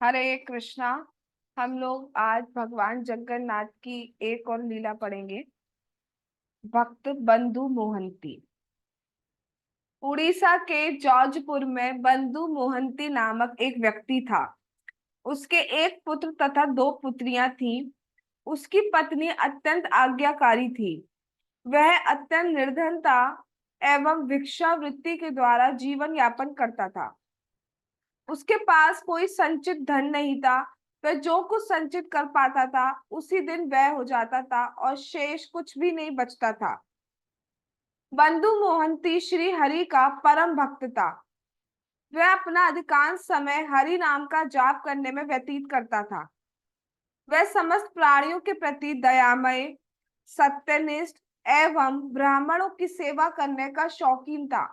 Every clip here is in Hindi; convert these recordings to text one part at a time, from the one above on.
हरे कृष्णा। हम लोग आज भगवान जगन्नाथ की एक और लीला पढ़ेंगे। भक्त बंधु मोहंती। उड़ीसा के जौजपुर में बंधु मोहंती नामक एक व्यक्ति था। उसके एक पुत्र तथा दो पुत्रियां थीं। उसकी पत्नी अत्यंत आज्ञाकारी थी। वह अत्यंत निर्धनता एवं भिक्षावृत्ति के द्वारा जीवन यापन करता था। उसके पास कोई संचित धन नहीं था। वह जो कुछ संचित कर पाता था उसी दिन व्यय हो जाता था और शेष कुछ भी नहीं बचता था। बंधु मोहंती श्री हरि का परम भक्त था। वह अपना अधिकांश समय हरि नाम का जाप करने में व्यतीत करता था। वह समस्त प्राणियों के प्रति दयामय, सत्यनिष्ठ एवं ब्राह्मणों की सेवा करने का शौकीन था।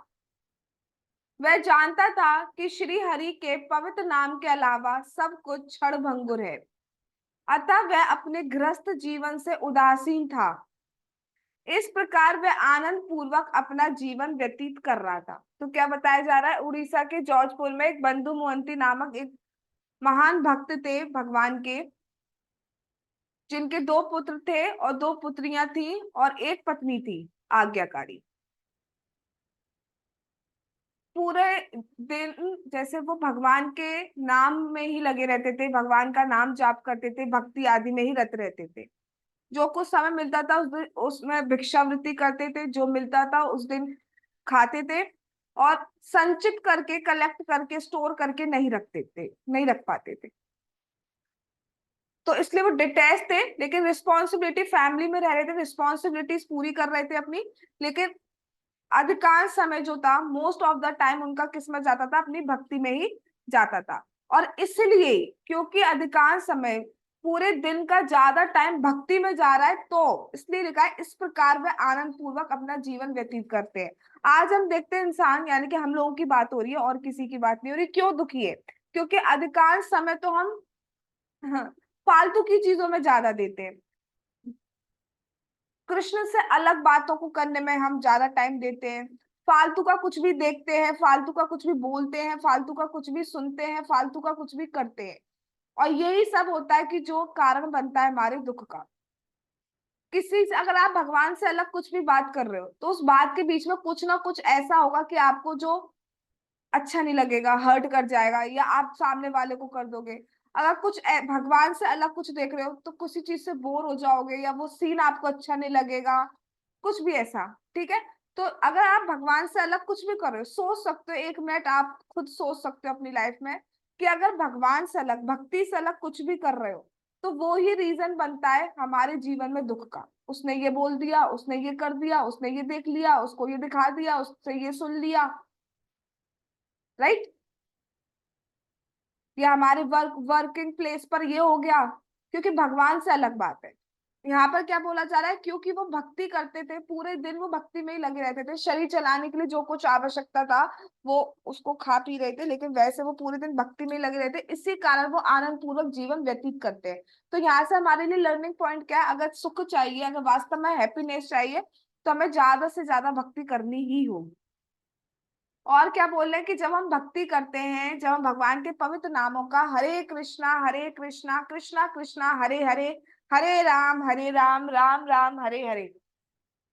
वह जानता था कि श्री हरि के पवित्र नाम के अलावा सब कुछ क्षण भंगुर है। अतः वह अपने गृहस्थ जीवन से उदासीन था। इस प्रकार वह आनंद पूर्वक अपना जीवन व्यतीत कर रहा था। तो क्या बताया जा रहा है, उड़ीसा के जौजपुर में एक बंधु मोहंती नामक एक महान भक्त थे भगवान के, जिनके दो पुत्र थे और दो पुत्रियां थी और एक पत्नी थी आज्ञाकारी। पूरे दिन जैसे वो भगवान के नाम में ही लगे रहते थे, भगवान का नाम जाप करते थे, भक्ति आदि में ही रत रहते थे। जो कुछ समय मिलता था उस दिन उसमें भिक्षावृत्ति करते थे, जो मिलता था उस दिन खाते थे। और संचित करके, कलेक्ट करके, स्टोर करके नहीं रखते थे, नहीं रख पाते थे। तो इसलिए वो डिटैच थे, लेकिन रिस्पॉन्सिबिलिटी फैमिली में रह रहे थे, रिस्पॉन्सिबिलिटीज पूरी कर रहे थे अपनी। लेकिन अधिकांश समय जो था, मोस्ट ऑफ द टाइम उनका किस्मत जाता था अपनी भक्ति में ही जाता था। और इसलिए क्योंकि अधिकांश समय पूरे दिन का ज्यादा टाइम भक्ति में जा रहा है, तो इसलिए लिखा है इस प्रकार वे आनंद पूर्वक अपना जीवन व्यतीत करते हैं। आज हम देखते हैं इंसान, यानी कि हम लोगों की बात हो रही है और किसी की बात नहीं हो रही, क्यों दुखी है? क्योंकि अधिकांश समय तो हम, हाँ, फालतू की चीजों में ज्यादा देते हैं। कृष्ण से अलग बातों को करने में हम ज्यादा टाइम देते हैं। फालतू का कुछ भी देखते हैं, फालतू का कुछ भी बोलते हैं, फालतू का कुछ भी सुनते हैं, फालतू का कुछ भी करते हैं। और यही सब होता है कि जो कारण बनता है हमारे दुख का। किसी से अगर आप भगवान से अलग कुछ भी बात कर रहे हो, तो उस बात के बीच में कुछ ना कुछ ऐसा होगा कि आपको जो अच्छा नहीं लगेगा, हर्ट कर जाएगा, या आप सामने वाले को कर दोगे। अगर कुछ भगवान से अलग कुछ देख रहे हो तो किसी चीज से बोर हो जाओगे, या वो सीन आपको अच्छा नहीं लगेगा, कुछ भी ऐसा। ठीक है। तो अगर आप भगवान से अलग कुछ भी कर रहे हो, सोच सकते हो, एक मिनट आप खुद सोच सकते हो अपनी लाइफ में कि अगर भगवान से अलग, भक्ति से अलग कुछ भी कर रहे हो, तो वो ही रीजन बनता है हमारे जीवन में दुख का। उसने ये बोल दिया, उसने ये कर दिया, उसने ये देख लिया, उसको ये दिखा दिया, उससे ये सुन लिया। राइट। या हमारे वर्किंग प्लेस पर ये हो गया, क्योंकि भगवान से अलग बात है। यहाँ पर क्या बोला जा रहा है, क्योंकि वो भक्ति करते थे, पूरे दिन वो भक्ति में ही लगे रहते थे, शरीर चलाने के लिए जो कुछ आवश्यकता था वो उसको खा पी रहे थे, लेकिन वैसे वो पूरे दिन भक्ति में ही लगे रहते, इसी कारण वो आनंद पूर्वक जीवन व्यतीत करते हैं। तो यहाँ से हमारे लिए लर्निंग पॉइंट क्या है, अगर सुख चाहिए, अगर वास्तव में हैप्पीनेस चाहिए, तो हमें ज्यादा से ज्यादा भक्ति करनी ही होगी। और क्या बोल रहे हैं कि जब हम भक्ति करते हैं, जब हम भगवान के पवित्र नामों का हरे कृष्णा कृष्णा कृष्णा हरे हरे, हरे राम राम राम हरे हरे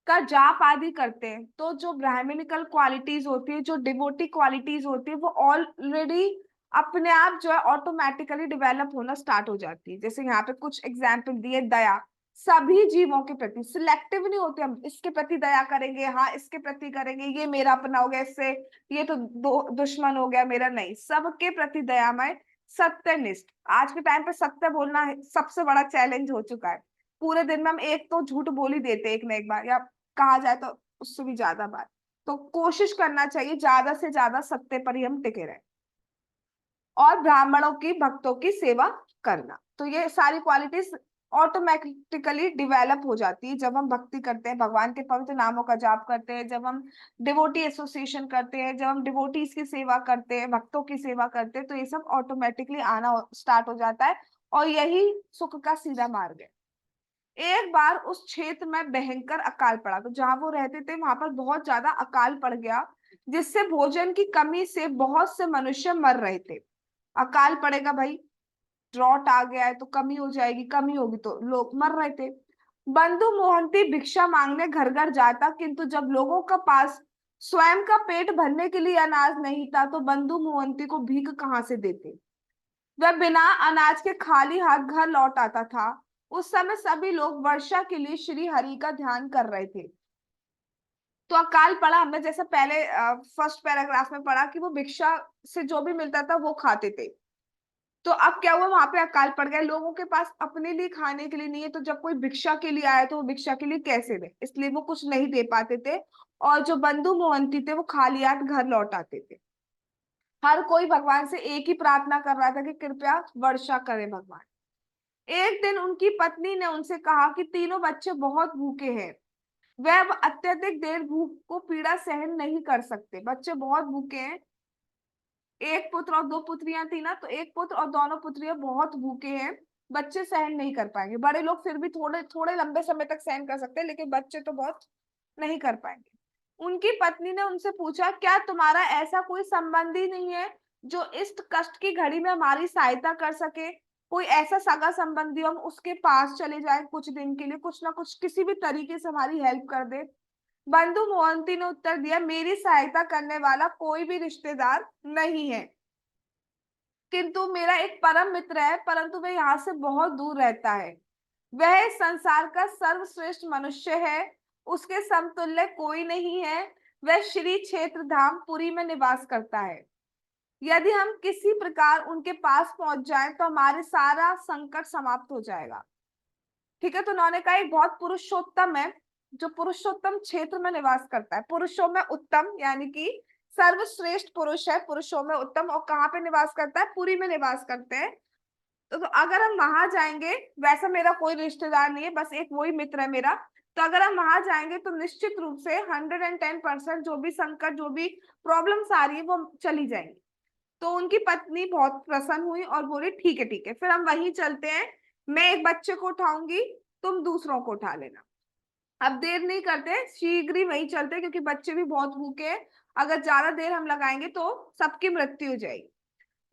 का जाप आदि करते हैं, तो जो ब्राह्मणिकल क्वालिटीज होती है, जो डिवोटी क्वालिटीज होती है, वो ऑलरेडी अपने आप जो है ऑटोमेटिकली डेवलप होना स्टार्ट हो जाती है। जैसे यहाँ पे कुछ एग्जाम्पल दिए, दया, सभी जीवों के प्रति सिलेक्टिव नहीं होते, हम इसके प्रति दया करेंगे, हाँ इसके प्रति करेंगे, ये मेरा अपना हो गया, इससे ये तो दुश्मन हो गया मेरा, नहीं, सबके प्रति दयामय, सत्यनिष्ठ। आज के टाइम पे सत्य बोलना सबसे बड़ा चैलेंज हो चुका है। पूरे दिन में हम एक तो झूठ बोल ही देते हैं, एक ना एक बार, या कहा जाए तो उससे भी ज्यादा बार। तो कोशिश करना चाहिए ज्यादा से ज्यादा सत्य पर ही हम टिके रहे। और ब्राह्मणों की, भक्तों की सेवा करना, तो ये सारी क्वालिटीज ऑटोमेटिकली डिवेलप हो जाती है जब हम भक्ति करते हैं, भगवान के पवित्र नामों का जाप करते हैं, जब हम डिवोटी एसोसिएशन करते हैं, जब हम डिवोटीज की सेवा करते हैं, भक्तों की सेवा करते हैं, तो ये सब ऑटोमेटिकली आना स्टार्ट हो जाता है। और यही सुख का सीधा मार्ग है। एक बार उस क्षेत्र में भयंकर अकाल पड़ा, तो जहां वो रहते थे वहां पर बहुत ज्यादा अकाल पड़ गया, जिससे भोजन की कमी से बहुत से मनुष्य मर रहे थे। अकाल पड़ेगा भाई, ड्रॉट आ गया है तो कमी हो जाएगी, कमी होगी तो लोग मर रहे थे। बंधु मोहंती भिक्षा मांगने घर घर जाता, किंतु जब लोगों का पास स्वयं का पेट भरने के लिए अनाज नहीं था तो बंधु मोहंती को भीख कहाँ से देते। वह बिना अनाज के खाली हाथ घर लौट आता था। उस समय सभी लोग वर्षा के लिए श्री हरि का ध्यान कर रहे थे। तो अकाल पड़ा, हमने जैसे पहले फर्स्ट पैराग्राफ में पढ़ा कि वो भिक्षा से जो भी मिलता था वो खाते थे। तो अब क्या हुआ, वहां पे अकाल पड़ गया, लोगों के पास अपने लिए खाने के लिए नहीं है, तो जब कोई भिक्षा के लिए आया तो वो भिक्षा के लिए कैसे दे, इसलिए वो कुछ नहीं दे पाते थे। और जो बंधु मोहंती थे वो खाली हाथ घर लौट आते थे। हर कोई भगवान से एक ही प्रार्थना कर रहा था कि कृपया वर्षा करें भगवान। एक दिन उनकी पत्नी ने उनसे कहा कि तीनों बच्चे बहुत भूखे हैं, वह अब अत्यधिक देर भूख को पीड़ा सहन नहीं कर सकते, बच्चे बहुत भूखे हैं। एक पुत्र और दो पुत्रियां थी ना, तो एक पुत्र और दोनों पुत्रियां बहुत भूखे हैं, बच्चे सहन नहीं कर पाएंगे। बड़े लोग फिर भी थोड़े थोड़े लंबे समय तक सहन कर सकते हैं, लेकिन बच्चे तो बहुत नहीं कर पाएंगे। उनकी पत्नी ने उनसे पूछा, क्या तुम्हारा ऐसा कोई संबंधी नहीं है जो इस कष्ट की घड़ी में हमारी सहायता कर सके। कोई ऐसा सगा संबंधी, हम उसके पास चले जाए कुछ दिन के लिए, कुछ ना कुछ किसी भी तरीके से हमारी हेल्प कर दे। बंधु मोहंती ने उत्तर दिया, मेरी सहायता करने वाला कोई भी रिश्तेदार नहीं है, किंतु मेरा एक परम मित्र है, परंतु वह यहाँ से बहुत दूर रहता है। वह इस संसार का सर्वश्रेष्ठ मनुष्य है, उसके समतुल्य कोई नहीं है। वह श्री क्षेत्र धाम पुरी में निवास करता है। यदि हम किसी प्रकार उनके पास पहुंच जाएं तो हमारे सारा संकट समाप्त हो जाएगा। ठीक है, तो उन्होंने कहा एक बहुत पुरुषोत्तम है, जो पुरुषोत्तम क्षेत्र में निवास करता है, पुरुषों में उत्तम यानी कि सर्वश्रेष्ठ पुरुष है, पुरुषों में उत्तम, और कहाँ पे निवास करता है, पुरी में निवास करते हैं। तो अगर हम वहां जाएंगे, वैसा मेरा कोई रिश्तेदार नहीं है, बस एक वही मित्र है मेरा, तो अगर हम वहां जाएंगे तो निश्चित रूप से 110% जो भी संकट, जो भी प्रॉब्लम्स आ रही है वो चली जाएंगी। तो उनकी पत्नी बहुत प्रसन्न हुई और बोली ठीक है ठीक है, फिर हम वहीं चलते हैं, मैं एक बच्चे को उठाऊंगी, तुम दूसरों को उठा लेना। अब देर नहीं करते, शीघ्र ही वहीं चलते हैं, क्योंकि बच्चे भी बहुत भूखे हैं, अगर ज्यादा देर हम लगाएंगे तो सबकी मृत्यु हो जाएगी।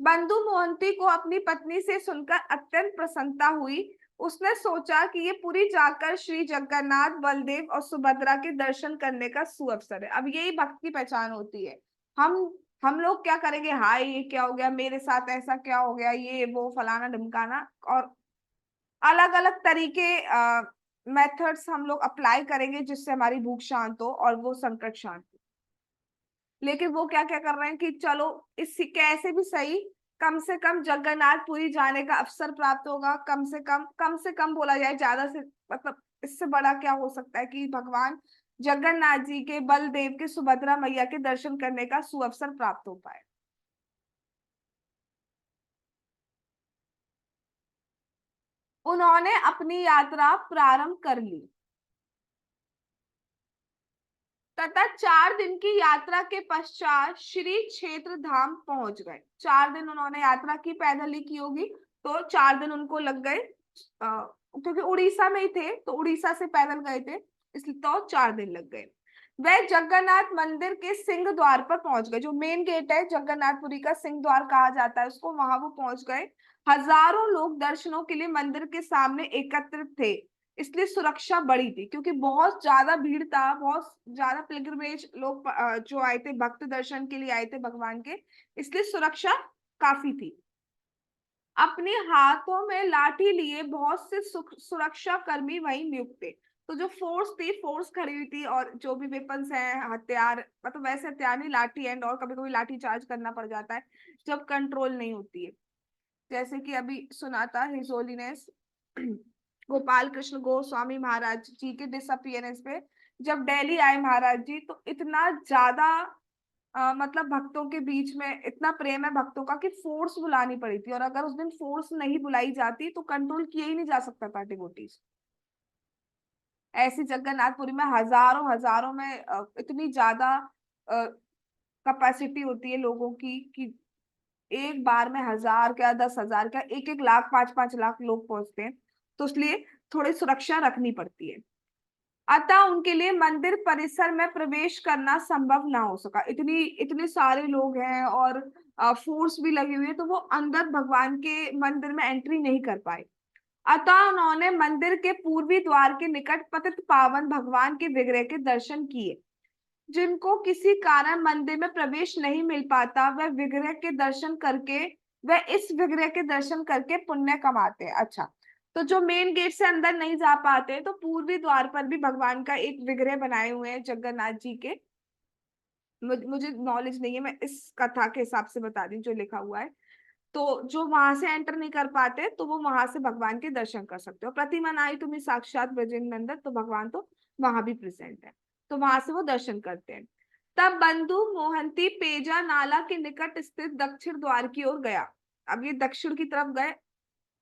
बंधु मोहंती को अपनी पत्नी से सुनकर अत्यंत प्रसन्नता हुई। उसने सोचा कि ये पुरी जाकर श्री जगन्नाथ, बलदेव और सुभद्रा के दर्शन करने का सुअवसर है। अब यही भक्त की पहचान होती है। हम हम लोग क्या करेंगे, हाय ये क्या हो गया मेरे साथ, ऐसा क्या हो गया, ये वो फलाना ढिमकाना, और अलग अलग तरीके मेथड्स हम लोग अप्लाई करेंगे जिससे हमारी भूख शांत हो और वो संकट शांत हो। लेकिन वो क्या क्या कर रहे हैं कि चलो इस कैसे भी सही, कम से कम जगन्नाथपुरी जाने का अवसर प्राप्त होगा, कम से कम बोला जाए, ज्यादा से मतलब इससे बड़ा क्या हो सकता है कि भगवान जगन्नाथ जी के, बलदेव के, सुभद्रा मैया के दर्शन करने का सुअवसर प्राप्त हो पाए। उन्होंने अपनी यात्रा प्रारंभ कर ली तथा 4 दिन की यात्रा के पश्चात श्री क्षेत्र धाम पहुंच गए। 4 दिन उन्होंने यात्रा की, पैदल ही की होगी, तो 4 दिन उनको लग गए, क्योंकि उड़ीसा में ही थे तो उड़ीसा से पैदल गए थे, इसलिए तो 4 दिन लग गए। वह जगन्नाथ मंदिर के सिंह द्वार पर पहुंच गए, जो मेन गेट है जगन्नाथपुरी का, सिंह द्वार कहा जाता है उसको, वहां वो पहुंच गए। हजारों लोग दर्शनों के लिए मंदिर के सामने एकत्रित थे, इसलिए सुरक्षा बड़ी थी, क्योंकि बहुत ज्यादा भीड़ था, बहुत ज्यादा पिलग्रिमेज लोग जो आए थे, भक्त दर्शन के लिए आए थे भगवान के, इसलिए सुरक्षा काफी थी। अपने हाथों में लाठी लिए बहुत से सुरक्षा कर्मी वहीं नियुक्त थे। तो जो फोर्स थी, फोर्स खड़ी हुई थी, और जो भी वेपन्स हैं, हथियार, मतलब वैसे हथियार नहीं, लाठी एंड, और कभी कभी लाठी चार्ज करना पड़ जाता है जब कंट्रोल नहीं होती है। जैसे कि अभी सुना था हिज होलीनेस गोपाल कृष्ण गोस्वामी महाराज जी के डिसअपियरेंस पे, जब दिल्ली आए महाराज जी, तो इतना ज्यादा मतलब भक्तों के बीच में इतना प्रेम है भक्तों का कि फोर्स बुलानी पड़ी थी, और अगर उस दिन फोर्स नहीं बुलाई जाती तो कंट्रोल किया ही नहीं जा सकता था डिवोटीज। ऐसी जगन्नाथपुरी में हजारों हजारों में इतनी ज्यादा कैपेसिटी होती है लोगों की कि एक बार में 1000 क्या, 10,000 क्या, 1-1 लाख, 5-5 लाख लोग पहुंचते हैं, तो इसलिए थोड़ी सुरक्षा रखनी पड़ती है। अतः उनके लिए मंदिर परिसर में प्रवेश करना संभव ना हो सका, इतनी इतने सारे लोग हैं, और फोर्स भी लगी हुई है, तो वो अंदर भगवान के मंदिर में एंट्री नहीं कर पाए। अतः उन्होंने मंदिर के पूर्वी द्वार के निकट पतित पावन भगवान के विग्रह के दर्शन किए। जिनको किसी कारण मंदिर में प्रवेश नहीं मिल पाता, वह विग्रह के दर्शन करके, वह इस विग्रह के दर्शन करके पुण्य कमाते हैं। अच्छा, तो जो मेन गेट से अंदर नहीं जा पाते, तो पूर्वी द्वार पर भी भगवान का एक विग्रह बनाए हुए हैं जगन्नाथ जी के। मुझे नॉलेज नहीं है, मैं इस कथा के हिसाब से बता रही हूँ जो लिखा हुआ है। तो जो वहां से एंटर नहीं कर पाते, तो वो वहां से भगवान के दर्शन कर सकते हो। प्रतिमा नाई तुम्हें साक्षात ब्रजेंद्र, तो भगवान तो वहां भी प्रेजेंट है, तो वहां से वो दर्शन करते हैं। तब बंधु मोहंती पेजा नाला के निकट स्थित दक्षिण द्वार की ओर गया। अब ये दक्षिण की तरफ गए,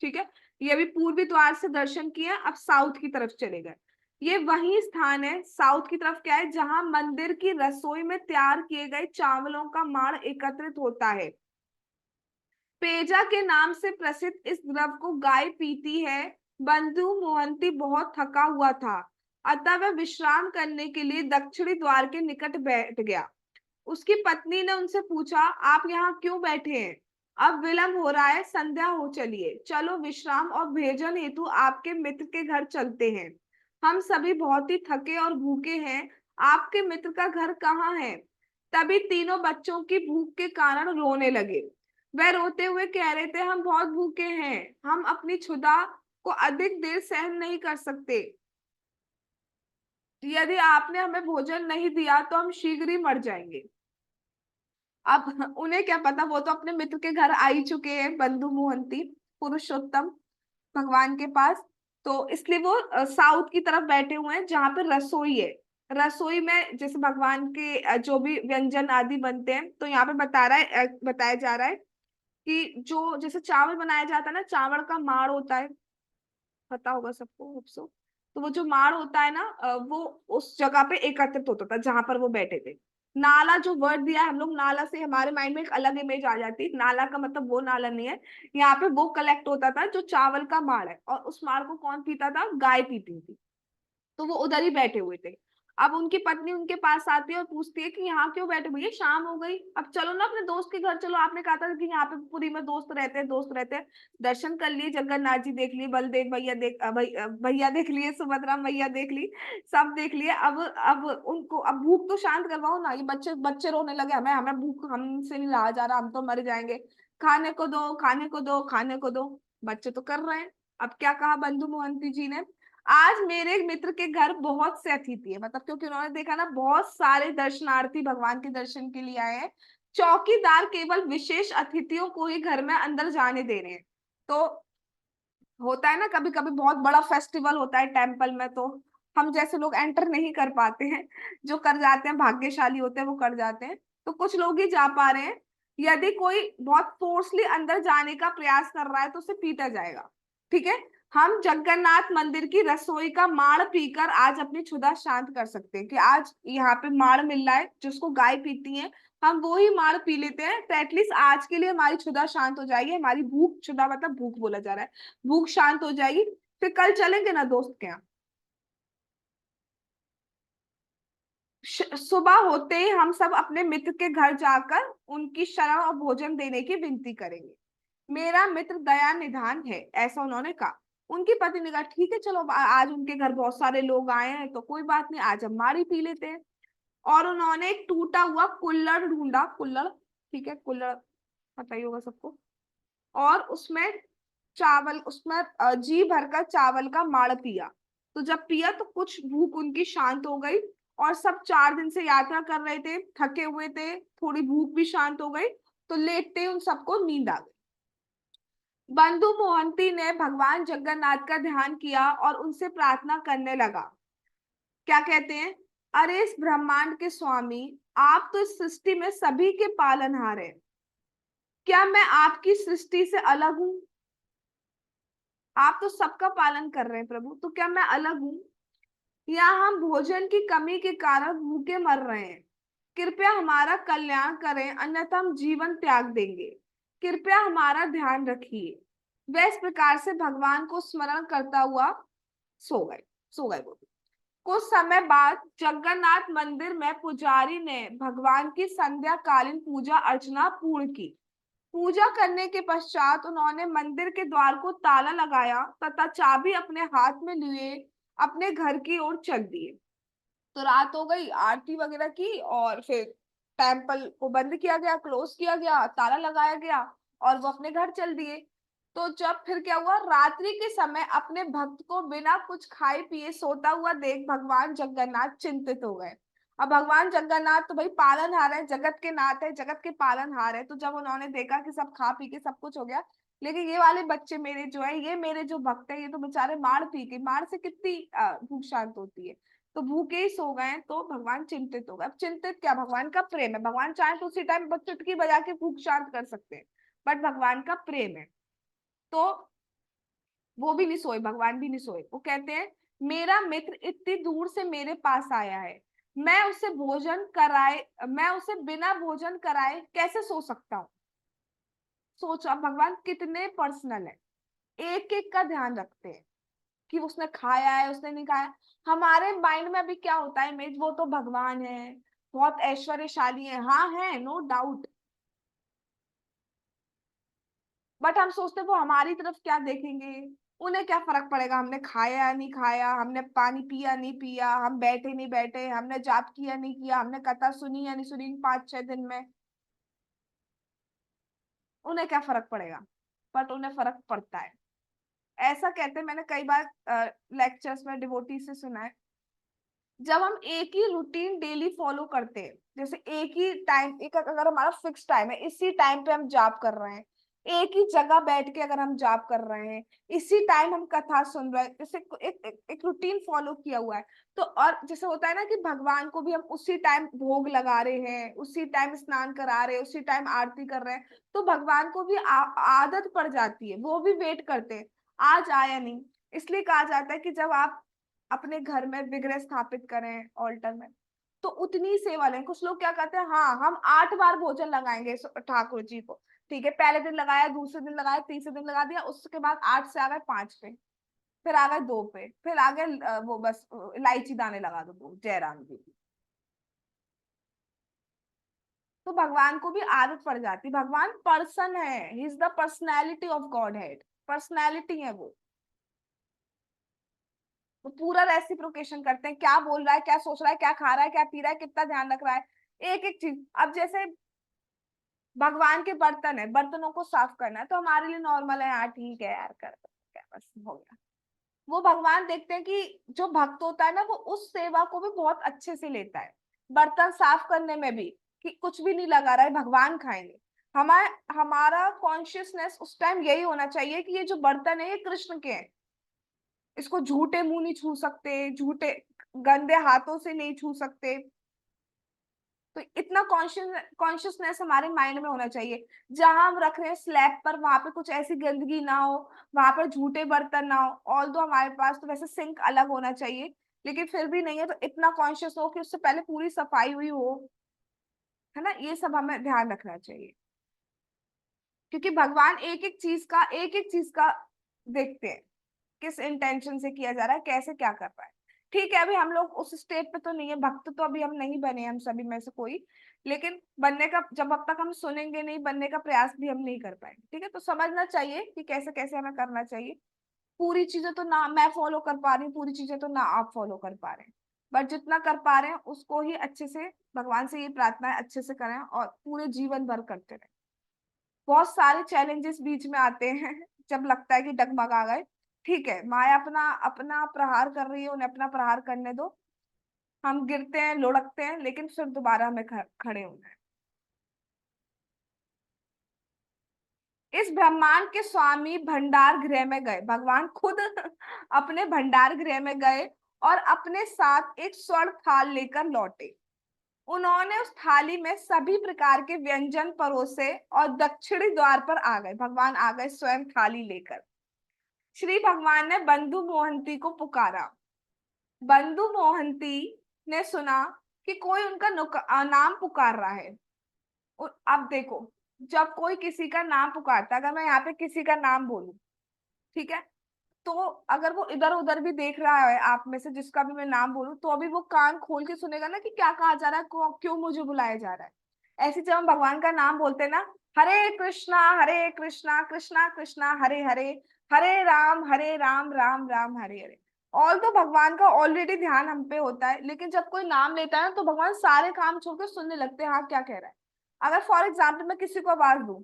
ठीक है। ये अभी पूर्वी द्वार से दर्शन किया, अब साउथ की तरफ चले गए। ये वही स्थान है, साउथ की तरफ क्या है, जहां मंदिर की रसोई में तैयार किए गए चावलों का माड़ एकत्रित होता है। पेजा के नाम से प्रसिद्ध इस द्रव को गाय पीती है। बंधु मोहंती बहुत थका हुआ था, अतः वह विश्राम करने के लिए दक्षिणी द्वार के निकट बैठ गया। उसकी पत्नी ने उनसे पूछा, आप यहाँ क्यों बैठे हैं? अब विलंब हो रहा है, संध्या हो चलिए, चलो विश्राम और भोजन हेतु आपके मित्र के घर चलते हैं। हम सभी बहुत ही थके और भूखे हैं। आपके मित्र का घर कहाँ है? तभी तीनों बच्चों की भूख के कारण रोने लगे। वह रोते हुए कह रहे थे, हम बहुत भूखे हैं, हम अपनी क्षुधा को अधिक देर सहन नहीं कर सकते। यदि आपने हमें भोजन नहीं दिया तो हम शीघ्र ही मर जाएंगे। अब उन्हें क्या पता, वो तो अपने मित्र के घर आ ही चुके हैं, बंधु मोहंती पुरुषोत्तम भगवान के पास। तो इसलिए वो साउथ की तरफ बैठे हुए हैं, जहां पे रसोई है। रसोई में जैसे भगवान के जो भी व्यंजन आदि बनते हैं, तो यहाँ पे बताया जा रहा है कि जो जैसे चावल बनाया जाता है ना, चावल का माड़ होता है, पता होगा सबको होप सो। तो वो जो माड़ होता है ना, वो उस जगह पे एकत्रित होता था जहां पर वो बैठे थे। नाला जो वर्ड दिया है, हम लोग नाला से हमारे माइंड में एक अलग इमेज आ जाती है, नाला का मतलब वो नाला नहीं है। यहाँ पे वो कलेक्ट होता था जो चावल का माड़ है, और उस माड़ को कौन पीता था? गाय पीती थी। तो वो उधर ही बैठे हुए थे। अब उनकी पत्नी उनके पास आती है और पूछती है कि यहाँ क्यों बैठे, भैया शाम हो गई, अब चलो ना अपने दोस्त के घर चलो, आपने कहा था कि यहाँ पे पुरी में दोस्त रहते हैं। दर्शन कर लिए, जगन्नाथ जी देख लिए, बलदेव भैया भैया देख लिए, सुभद्रा मैया देख ली, सब देख लिए। अब उनको अब भूख तो शांत करवाओ ना, ये बच्चे बच्चे रोने लगे, हमें हमें भूख हमसे नहीं रहा जा रहा, हम तो मर जाएंगे, खाने को दो, खाने को दो, खाने को दो। बच्चे तो कर रहे हैं। अब क्या कहा बंधु मोहंती जी ने, आज मेरे मित्र के घर बहुत से अतिथि है, मतलब क्योंकि उन्होंने देखा ना बहुत सारे दर्शनार्थी भगवान के दर्शन के लिए आए हैं। चौकीदार केवल विशेष अतिथियों को ही घर में अंदर जाने दे रहे हैं। तो होता है ना, कभी कभी बहुत बड़ा फेस्टिवल होता है टेम्पल में, तो हम जैसे लोग एंटर नहीं कर पाते हैं। जो कर जाते हैं भाग्यशाली होते हैं, वो कर जाते हैं। तो कुछ लोग ही जा पा रहे हैं। यदि कोई बहुत फोर्सली अंदर जाने का प्रयास कर रहा है, तो उसे पीटा जाएगा। ठीक है। हम जगन्नाथ मंदिर की रसोई का माड़ पीकर आज अपनी क्षुधा शांत कर सकते हैं, कि आज यहाँ पे माड़ मिल रहा है जिसको गाय पीती है, हम वो ही मार पी लेते हैं, तो एटलीस्ट आज के लिए हमारी क्षुधा शांत हो जाएगी, हमारी भूख, क्षुधा मतलब भूख बोला जा रहा है, भूख शांत हो जाएगी। फिर कल चलेंगे ना दोस्त के यहाँ। सुबह होते ही हम सब अपने मित्र के घर जाकर उनकी शरण और भोजन देने की विनती करेंगे। मेरा मित्र दया निधान है, ऐसा उन्होंने कहा। उनकी पत्नी ने कहा, ठीक है चलो, आज उनके घर बहुत सारे लोग आए हैं, तो कोई बात नहीं, आज हम मारी पी लेते हैं। और उन्होंने एक टूटा हुआ कुल्हड़ ढूंढा, कुल्हड़, ठीक है, कुल्हड़ पता ही होगा सबको। और उसमें चावल, उसमें जी भरकर चावल का माड़ पिया। तो जब पिया तो कुछ भूख उनकी शांत हो गई, और सब 4 दिन से यात्रा कर रहे थे, थके हुए थे, थोड़ी भूख भी शांत हो गई। तो लेटते ही उन सबको नींद आ गई। बंधु मोहंती ने भगवान जगन्नाथ का ध्यान किया और उनसे प्रार्थना करने लगा। क्या कहते हैं? अरे इस ब्रह्मांड के स्वामी, आप तो इस सृष्टि में सभी के पालनहार हैं। क्या मैं आपकी सृष्टि से अलग हूं? आप तो सबका पालन कर रहे हैं प्रभु, तो क्या मैं अलग हूं? या हम भोजन की कमी के कारण भूखे मर रहे हैं? कृपया हमारा कल्याण करें, अन्यथा हम जीवन त्याग देंगे। कृपया हमारा ध्यान रखिए। वह इस प्रकार से भगवान को स्मरण करता हुआ सो गए। सो गए वो। कुछ समय बाद जगन्नाथ मंदिर में पुजारी ने भगवान की संध्या कालीन पूजा अर्चना पूर्ण की। पूजा करने के पश्चात उन्होंने मंदिर के द्वार को ताला लगाया तथा चाबी अपने हाथ में लिए अपने घर की ओर चल दिए। तो रात हो गई, आरती वगैरह की, और फिर टेम्पल को बंद किया गया, क्लोज किया गया, ताला लगाया गया, और वो अपने घर चल दिए। तो जब फिर क्या हुआ, रात्रि के समय अपने भक्त को बिना कुछ खाए पिए सोता हुआ देख भगवान जगन्नाथ चिंतित हो गए। अब भगवान जगन्नाथ तो भाई पालनहार है, जगत के नाथ है, जगत के पालनहार है। तो जब उन्होंने देखा कि सब खा पी के सब कुछ हो गया, लेकिन ये वाले बच्चे मेरे जो है, ये मेरे जो भक्त है, ये तो बेचारे मार पी के, मार से कितनी भूख शांत होती है, तो भूखे ही सो गए। तो भगवान चिंतित हो गए। अब चिंतित क्या, भगवान का प्रेम है, भगवान चाहे तो उसी टाइम चुटकी बजा के भूख शांत कर सकते हैं, बट भगवान का प्रेम है। तो वो भी नहीं सोए, भगवान भी नहीं सोए। वो कहते हैं, मेरा मित्र इतनी दूर से मेरे पास आया है, मैं उसे बिना भोजन कराए कैसे सो सकता हूँ। सोचो अब भगवान कितने पर्सनल है, एक एक का ध्यान रखते हैं कि उसने खाया है, उसने नहीं खाया। हमारे माइंड में अभी क्या होता है इमेज, वो तो भगवान है, बहुत ऐश्वर्यशाली है, हाँ है, नो डाउट, बट हम सोचते वो हमारी तरफ क्या देखेंगे। उन्हें क्या फर्क पड़ेगा हमने खाया या नहीं खाया, हमने पानी पिया नहीं पिया, हम बैठे नहीं बैठे, हमने जाप किया नहीं किया, हमने कथा सुनी या नहीं सुनी इन 5-6 दिन में। उन्हें क्या फर्क पड़ेगा, बट उन्हें फर्क पड़ता है। ऐसा कहते हैं, मैंने कई बार लेक्चर्स में डिवोटी से सुना है, जब हम एक ही रूटीन डेली फॉलो करते हैं, जैसे एक ही टाइम, एक अगर हमारा फिक्स टाइम है, इसी टाइम पे हम जाप कर रहे हैं, एक ही जगह बैठ के अगर हम जाप कर रहे हैं, इसी टाइम हम कथा सुन रहे हैं, जैसे एक रूटीन फॉलो किया हुआ है, तो और जैसे होता है ना कि भगवान को भी हम उसी टाइम भोग लगा रहे हैं, उसी टाइम स्नान करा रहे हैं, उसी टाइम आरती कर रहे हैं, तो भगवान को भी आदत पड़ जाती है, वो भी वेट करते हैं आज आया नहीं। इसलिए कहा जाता है कि जब आप अपने घर में विग्रह स्थापित करें ऑल्टर में, तो उतनी सेवा लें। कुछ लोग क्या करते हैं, हाँ हम 8 बार भोजन लगाएंगे ठाकुर जी को, ठीक है, पहले दिन लगाया, दूसरे दिन लगाया, तीसरे दिन लगा दिया, उसके बाद 8 से आ गए 5 पे, फिर आ गए 2 पे, फिर आ गए वो बस इलायची दाने लगा दो, वो जयराम जी की। तो भगवान को भी आदत पड़ जाती, भगवान पर्सन है, he is the personality of God head, personality है वो। वो पूरा रेसिप्रोकेशन करते हैं, क्या बोल रहा है, क्या सोच रहा है, क्या खा रहा है, क्या पी रहा है, कितना ध्यान रख रहा है, एक एक चीज। अब जैसे भगवान के बर्तन है, बर्तनों को साफ करना है, तो हमारे लिए नॉर्मल है, हाँ ठीक है यार, कर क्या बस हो गया। वो भगवान देखते हैं कि जो भक्त होता है ना, वो उस सेवा को भी बहुत अच्छे से लेता है, बर्तन साफ करने में भी, कि कुछ भी नहीं लगा रहा है, भगवान खाएंगे। हमारा कॉन्शियसनेस उस टाइम यही होना चाहिए कि ये जो बर्तन है ये कृष्ण के हैं, इसको झूठे मुंह नहीं छू सकते, झूठे गंदे हाथों से नहीं छू सकते। तो इतना कॉन्शियसनेस हमारे माइंड में होना चाहिए, जहां हम रख रहे हैं स्लैब पर, वहां पे कुछ ऐसी गंदगी ना हो, वहां पर झूठे बर्तन ना हो। ऑल दो हमारे पास तो वैसे सिंक अलग होना चाहिए, लेकिन फिर भी नहीं है, तो इतना कॉन्शियस हो कि उससे पहले पूरी सफाई हुई हो, है ना, ये सब हमें ध्यान रखना चाहिए। क्योंकि भगवान एक एक चीज का देखते हैं, किस इंटेंशन से किया जा रहा है, कैसे क्या कर रहा है। ठीक है, अभी हम लोग उस स्टेट पे तो नहीं है, भक्त तो अभी हम नहीं बने, हम सभी में से कोई, लेकिन बनने का, जब अब तक हम सुनेंगे नहीं, बनने का प्रयास भी हम नहीं कर पाएंगे, ठीक है। तो समझना चाहिए कि कैसे कैसे हमें करना चाहिए। पूरी चीजें तो ना मैं फॉलो कर पा रही हूँ, पूरी चीजें तो ना आप फॉलो कर पा रहे हैं, बट जितना कर पा रहे हैं उसको ही अच्छे से, भगवान से ये प्रार्थना है अच्छे से करें और पूरे जीवन भर करते रहें। बहुत सारे चैलेंजेस बीच में आते हैं, जब लगता है कि डगमगा गए, ठीक है, माया अपना अपना प्रहार कर रही है, उन्हें अपना प्रहार करने दो। हम गिरते हैं, लुढ़कते हैं, लेकिन फिर दोबारा हमें खड़े होना है। इस ब्रह्मांड के स्वामी भंडार गृह में गए, भगवान खुद अपने भंडार गृह में गए और अपने साथ एक स्वर्ण थाल लेकर लौटे। उन्होंने उस थाली में सभी प्रकार के व्यंजन परोसे और दक्षिणी द्वार पर आ गए, भगवान आ गए स्वयं थाली लेकर। श्री भगवान ने बंधु मोहंती को पुकारा। बंधु मोहंती ने सुना कि कोई उनका नाम पुकार रहा है। और अब देखो, जब कोई किसी का नाम पुकारता है, अगर मैं यहाँ पे किसी का नाम बोलूं, ठीक है, तो अगर वो इधर उधर भी देख रहा है, आप में से जिसका भी मैं नाम बोलूं, तो अभी वो कान खोल के सुनेगा ना कि क्या कहा जा रहा है, क्यों मुझे बुलाया जा रहा है। ऐसे जब हम भगवान का नाम बोलते हैं ना, हरे कृष्णा कृष्णा कृष्णा हरे हरे, हरे राम राम राम हरे हरे। और तो भगवान का ऑलरेडी ध्यान हम पे होता है, लेकिन जब कोई नाम लेता है ना तो भगवान सारे काम छोड़ के सुनने लगते हैं, हाँ क्या कह रहा है। अगर फॉर एग्जाम्पल मैं किसी को आवाज दूं,